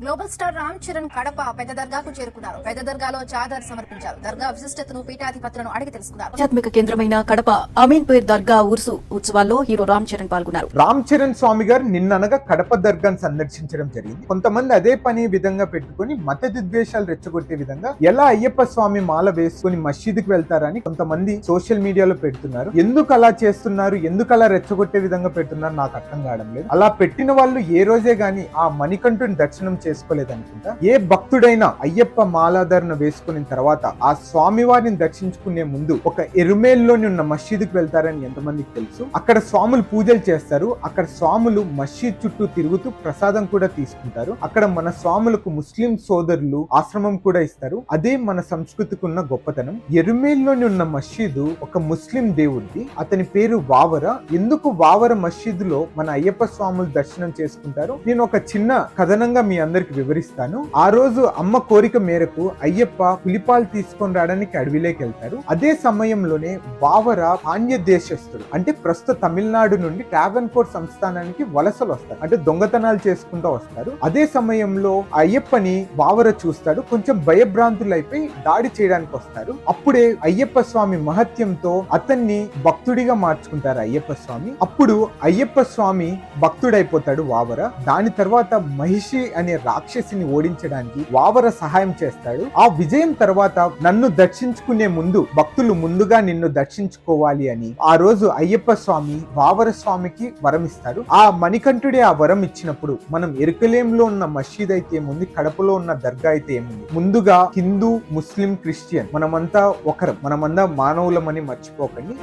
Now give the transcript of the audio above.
Global star Ram Charan Kadapa పెద్ద దర్గాకు చేరుకున్నారు. పెద్ద దర్గాలో చాదర్ సమర్పించారు. దర్గా విశిష్టతను పీఠాధిపతులను అడిగి తెలుసుకున్నారు. ఆధ్యాత్మిక కేంద్రమైన కడప అమీన్పేర్ దర్గా ఉర్సు ఉత్సవాల్లో హీరో రామ్ చరణ్ పాల్గొన్నారు. రామ్ చరణ్ స్వామి గారు నిన్ననగా కడప దర్గాను సందర్శించడం జరిగింది. కొంతమంది అదే పని విధంగా పెట్టుకుని మత విద్వేషాలు రెచ్చగొట్టే విధంగా ఎలా అయ్యప్ప స్వామి మాల వేసుకుని మసీదుకి వెళ్తారని కొంతమంది సోషల్ మీడియాలో పెడుతున్నారు. ఎందుకు అలా చేస్తున్నారు, ఎందుకు అలా రెచ్చగొట్టే విధంగా పెడుతున్నారు నాకు అర్థం కావడం లేదు. అలా పెట్టిన వాళ్ళు ఏ రోజే గాని ఆ మణికంఠుని దర్శనం చేసుకోలేదనుకుంటా. ఏ భక్తుడైనా అయ్యప్ప మాలాధారణ వేసుకున్న తర్వాత ఆ స్వామి వారిని దర్శించుకునే ముందు ఒక ఎరుమేల్లోని ఉన్న మసీదుకి వెళ్తారని ఎంతమందికి తెలుసు. అక్కడ స్వాములు పూజలు చేస్తారు. అక్కడ స్వాములు మసీద్ చుట్టూ తిరుగుతూ ప్రసాదం కూడా తీసుకుంటారు. అక్కడ మన స్వాములకు ముస్లిం సోదరులు ఆశ్రమం కూడా ఇస్తారు. అదే మన సంస్కృతికి ఉన్న గొప్పతనం. ఎరుమేల్లోని ఉన్న మసీదు ఒక ముస్లిం దేవుడిది. అతని పేరు వావర. ఎందుకు వావర మసీదులో మన అయ్యప్ప స్వాములు దర్శనం చేసుకుంటారు నేను ఒక చిన్న కథనంగా మీ అందరికి వివరిస్తాను. ఆ రోజు అమ్మ కోరిక మేరకు అయ్యప్ప పులిపాలు తీసుకొని రావడానికి అడవిలోకి వెళ్తారు. అదే సమయంలోనే వావర పాండ్య దేశస్తుడు, అంటే ప్రస్తుత తమిళనాడు నుండి ట్రావెన్కోర్ సంస్థానానికి వలసలు వస్తారు, అంటే దొంగతనాలు చేసుకుంటూ వస్తారు. అదే సమయంలో అయ్యప్పని వావర చూస్తాడు. కొంచెం భయభ్రాంతులైపోయి దాడి చేయడానికి వస్తారు. అప్పుడే అయ్యప్ప స్వామి మహత్యంతో అతన్ని భక్తుడిగా మార్చుకుంటారు అయ్యప్ప స్వామి. అప్పుడు అయ్యప్ప స్వామి భక్తుడైపోతాడు వావర. దాని తర్వాత మహిషి అనే రాక్షసిని ఓడించడానికి వావర సహాయం చేస్తాడు. ఆ విజయం తర్వాత నన్ను దర్శించుకునే ముందు భక్తులు ముందుగా నిన్ను దర్శించుకోవాలి అని ఆ రోజు అయ్యప్ప స్వామి వావర స్వామికి వరం ఇస్తాడు. ఆ మణికంఠుడే ఆ వరం ఇచ్చినప్పుడు మనం ఎరుకలేంలో ఉన్న మసీద్ అయితే ఏముంది, కడపలో ఉన్న దర్గా అయితే ఏముంది, ముందుగా హిందూ ముస్లిం క్రిస్టియన్ మనమంతా ఒకరం, మనమంతా మానవులమని మర్చిపోకండి.